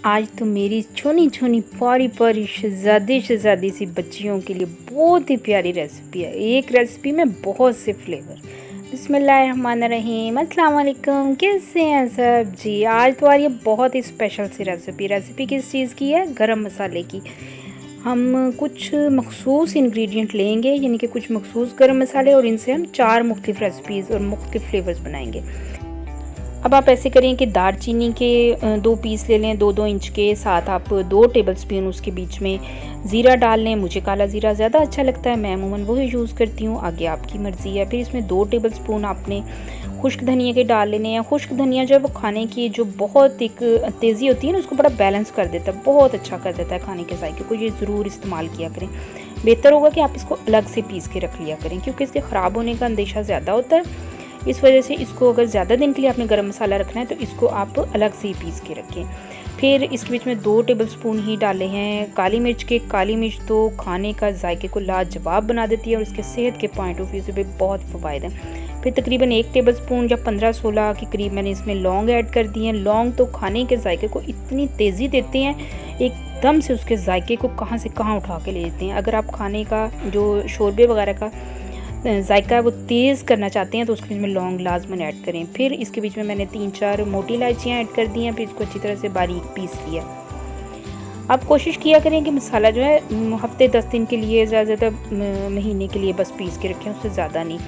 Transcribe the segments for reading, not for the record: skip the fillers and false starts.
आज तो मेरी छोनी छोनी प्यारी प्यारी शहजादी सी बच्चियों के लिए बहुत ही प्यारी रेसिपी है। एक रेसिपी में बहुत से फ्लेवर। बिस्मिल्लाहिर्रहमानिर्रहीम, अस्सलाम वालेकुम। कैसे हैं सब जी? आज तो ये बहुत ही स्पेशल सी रेसिपी किस चीज़ की है? गरम मसाले की। हम कुछ मखसूस इंग्रेडिएंट लेंगे, यानी कि कुछ मखसूस गरम मसाले, और इनसे हम 4 मुख्तलिफ रेसिपीज़ और मुख्तलिफ फ्लेवर्स बनाएंगे। अब आप ऐसे करें कि दालचीनी के 2 पीस ले लें 2-2 इंच के, साथ आप 2 टेबलस्पून उसके बीच में ज़ीरा डाल लें। मुझे काला ज़ीरा ज़्यादा अच्छा लगता है, मैं अमूमन वही यूज़ करती हूँ, आगे आपकी मर्ज़ी है। फिर इसमें 2 टेबलस्पून आपने खुश्क धनिया के डाल लेने हैं। खुश्क धनिया जो है वो खाने की जो बहुत एक तेज़ी होती है ना, उसको बड़ा बैलेंस कर देता है, बहुत अच्छा कर देता है खाने के जायके को। ये ज़रूर इस्तेमाल किया करें। बेहतर होगा कि आप इसको अलग से पीस के रख लिया करें, क्योंकि इसके ख़राब होने का अंदेशा ज़्यादा होता है। इस वजह से इसको अगर ज़्यादा दिन के लिए आपने गरम मसाला रखना है तो इसको आप अलग से ही पीस के रखें। फिर इसके बीच में 2 टेबलस्पून ही डाले हैं काली मिर्च के। काली मिर्च तो खाने का जायके को लाजवाब बना देती है और इसके सेहत के पॉइंट ऑफ व्यू से भी बहुत फ़वाइद हैं। फिर तकरीबन 1 टेबलस्पून या 15-16 के करीब मैंने इसमें लौंग ऐड कर दिए हैं। लौंग तो खाने के जायके को इतनी तेज़ी देते हैं, एकदम से उसके जायके को कहाँ से कहाँ उठा के ले लेते हैं। अगर आप खाने का जो शोरबे वगैरह का जायका वो तेज़ करना चाहते हैं तो उसके बीच में लौंग लाजमन ऐड करें। फिर इसके बीच में मैंने 3-4 मोटी इलायचियाँ ऐड कर दी हैं। फिर इसको अच्छी तरह से बारीक पीस लिया। आप कोशिश किया करें कि मसाला जो है हफ्ते 10 दिन के लिए, ज़्यादा महीने के लिए बस पीस के रखें, उससे ज़्यादा नहीं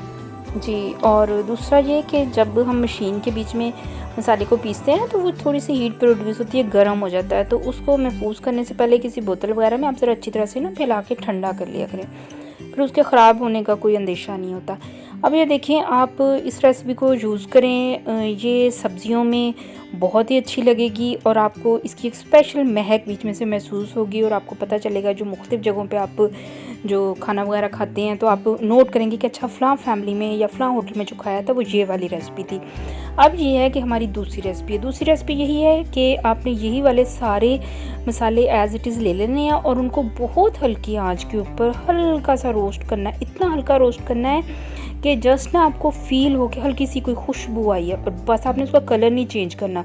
जी। और दूसरा ये कि जब हम मशीन के बीच में मसाले को पीसते हैं तो वो थोड़ी सी हीट प्रोड्यूस होती है, गर्म हो जाता है, तो उसको महफूज करने से पहले किसी बोतल वगैरह में आप ज़रा अच्छी तरह से ना फैला के ठंडा कर लिया करें, फिर उसके ख़राब होने का कोई अंदेशा नहीं होता। अब ये देखें, आप इस रेसिपी को यूज़ करें, ये सब्ज़ियों में बहुत ही अच्छी लगेगी और आपको इसकी एक स्पेशल महक बीच में से महसूस होगी और आपको पता चलेगा जो मुख्तलिफ़ जगहों पे आप जो खाना वगैरह खाते हैं तो आप नोट करेंगे कि अच्छा फ़लाँ फैमिली में या फ़लाँ होटल में जो खाया था वो ये वाली रेसिपी थी। अब ये है कि हमारी दूसरी रेसिपी यही है कि आपने यही वाले सारे मसाले एज़ इट इज़ ले लेने हैं और उनको बहुत हल्की आंच के ऊपर हल्का सा रोस्ट करना है। इतना हल्का रोस्ट करना है कि जस्ट ना आपको फ़ील हो कि हल्की सी कोई खुशबू आई है, और बस आपने उसका कलर नहीं चेंज करना,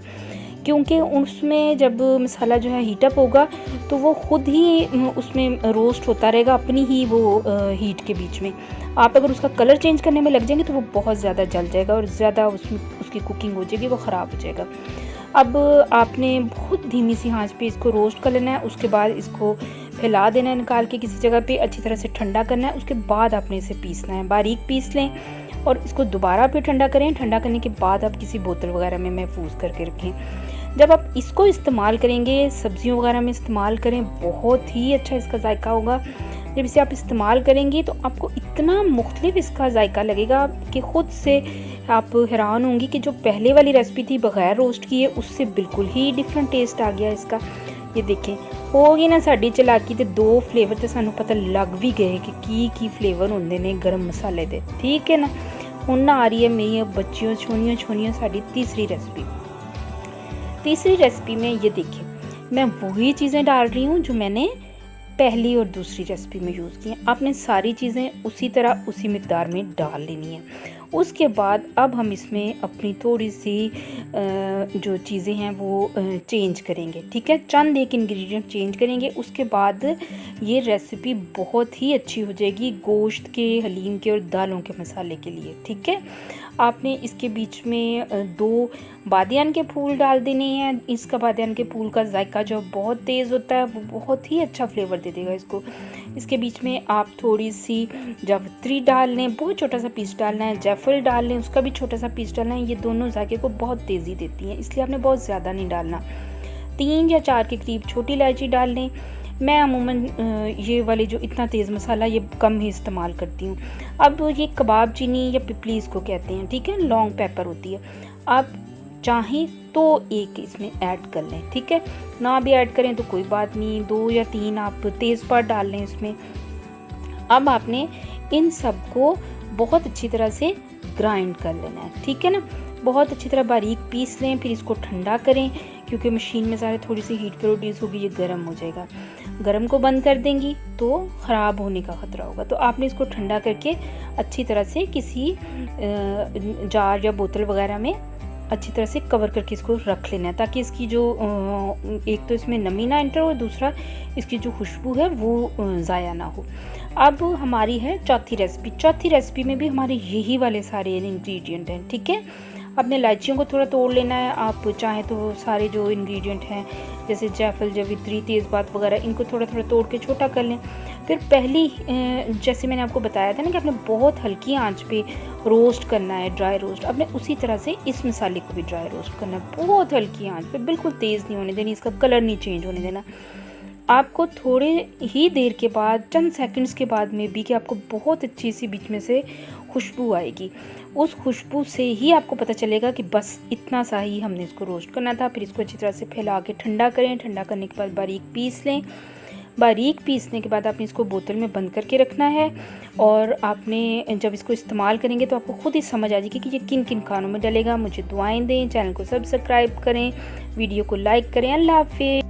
क्योंकि उसमें जब मसाला जो है हीटअप होगा तो वो ख़ुद ही उसमें रोस्ट होता रहेगा अपनी ही वो हीट के बीच में। आप अगर उसका कलर चेंज करने में लग जाएंगे तो वो बहुत ज़्यादा जल जाएगा और ज़्यादा उसकी कुकिंग हो जाएगी, वो ख़राब हो जाएगा। अब आपने बहुत धीमी सी आंच पे इसको रोस्ट कर लेना है। उसके बाद इसको फैला देना है निकाल के किसी जगह पे, अच्छी तरह से ठंडा करना है। उसके बाद आपने इसे पीसना है, बारीक पीस लें और इसको दोबारा फिर ठंडा करें। ठंडा करने के बाद आप किसी बोतल वगैरह में महफूज करके रखें। जब आप इसको इस्तेमाल करेंगे, सब्जियों वगैरह में इस्तेमाल करें, बहुत ही अच्छा इसका जायका होगा। जब इसे आप इस्तेमाल करेंगी तो आपको इतना मुख्तलिफ इसका जायका लगेगा कि ख़ुद से आप हैरान होंगी कि जो पहले वाली रेसिपी थी बग़ैर रोस्ट किए, उससे बिल्कुल ही डिफरेंट टेस्ट आ गया इसका। ये देखें, होगी ना साड़ी चलाकी ते 2 फ्लेवर तो सानू पता लग भी गए कि की फ्लेवर होंदे ने गरम मसाले दे, ठीक है ना। हुण ना आ रही है मेरी बच्चियों छोनियों साड़ी तीसरी रेसिपी में। ये देखिए, मैं वही चीज़ें डाल रही हूँ जो मैंने पहली और दूसरी रेसिपी में यूज़ की हैं। आपने सारी चीज़ें उसी तरह उसी मिक़दार में डाल लेनी है। उसके बाद अब हम इसमें अपनी थोड़ी सी जो चीज़ें हैं वो चेंज करेंगे, ठीक है। चंद एक इंग्रेडिएंट चेंज करेंगे, उसके बाद ये रेसिपी बहुत ही अच्छी हो जाएगी गोश्त के, हलीम के और दालों के मसाले के लिए, ठीक है। आपने इसके बीच में 2 बादियान के फूल डाल देने हैं। इसका बादियान के फूल का जायका जो बहुत तेज़ होता है, वो बहुत ही अच्छा फ्लेवर दे देगा इसको। इसके बीच में आप थोड़ी सी जावित्री डाल लें, बहुत छोटा सा पीस डालना है। जायफल डाल लें, उसका भी छोटा सा पीस डालना है। ये दोनों जायके को बहुत तेज़ी देती हैं, इसलिए आपने बहुत ज़्यादा नहीं डालना। 3 या 4 के करीब छोटी इलायची डाल लें। मैं अमूमन ये वाले जो इतना तेज़ मसाला ये कम ही इस्तेमाल करती हूँ। अब ये कबाब चीनी या पिपली इसको कहते हैं, ठीक है, लॉन्ग पेपर होती है। आप चाहें तो 1 इसमें ऐड कर लें, ठीक है, ना भी ऐड करें तो कोई बात नहीं, 2 या 3 आप तेज़पात डाल लें इसमें। अब आपने इन सब को बहुत अच्छी तरह से ग्राइंड कर लेना है, ठीक है ना, बहुत अच्छी तरह बारीक पीस लें। फिर इसको ठंडा करें, क्योंकि मशीन में ज़्यादा थोड़ी सी हीट प्रोड्यूस होगी, ये गर्म हो जाएगा। गर्म को बंद कर देंगी तो ख़राब होने का ख़तरा होगा। तो आपने इसको ठंडा करके अच्छी तरह से किसी जार या बोतल वगैरह में अच्छी तरह से कवर करके इसको रख लेना है, ताकि इसकी जो एक तो इसमें नमी ना एंटर हो, दूसरा इसकी जो खुशबू है वो ज़ाया ना हो। अब हमारी है चौथी रेसिपी। चौथी रेसिपी में भी हमारे यही वाले सारे इंग्रेडिएंट हैं, ठीक है। आपने इलायचियों को थोड़ा तोड़ लेना है। आप चाहें तो सारे जो इंग्रेडिएंट हैं जैसे जायफल, जावित्री, तेज़पात वगैरह, इनको थोड़ा थोड़ा तोड़ के छोटा कर लें। फिर पहली जैसे मैंने आपको बताया था ना कि आपने बहुत हल्की आंच पे रोस्ट करना है, ड्राई रोस्ट। आपने उसी तरह से इस मसाले को भी ड्राई रोस्ट करना है, बहुत हल्की आंच पे, बिल्कुल तेज़ नहीं होने देनी, इसका कलर नहीं चेंज होने देना। आपको थोड़े ही देर के बाद, चंद सेकंड्स के बाद में भी, कि आपको बहुत अच्छी सी बीच में से खुशबू आएगी। उस खुशबू से ही आपको पता चलेगा कि बस इतना सा ही हमने इसको रोस्ट करना था। फिर इसको अच्छी तरह से फैला के ठंडा करें। ठंडा करने के बाद बारीक पीस लें। बारीक पीसने के बाद आपने इसको बोतल में बंद करके रखना है। और आपने जब इसको इस्तेमाल करेंगे तो आपको खुद ही समझ आ जाएगी कि ये किन किन खानों में डलेगा। मुझे दुआएं दें, चैनल को सब्सक्राइब करें, वीडियो को लाइक करें। अल्लाह हाफ़िज़।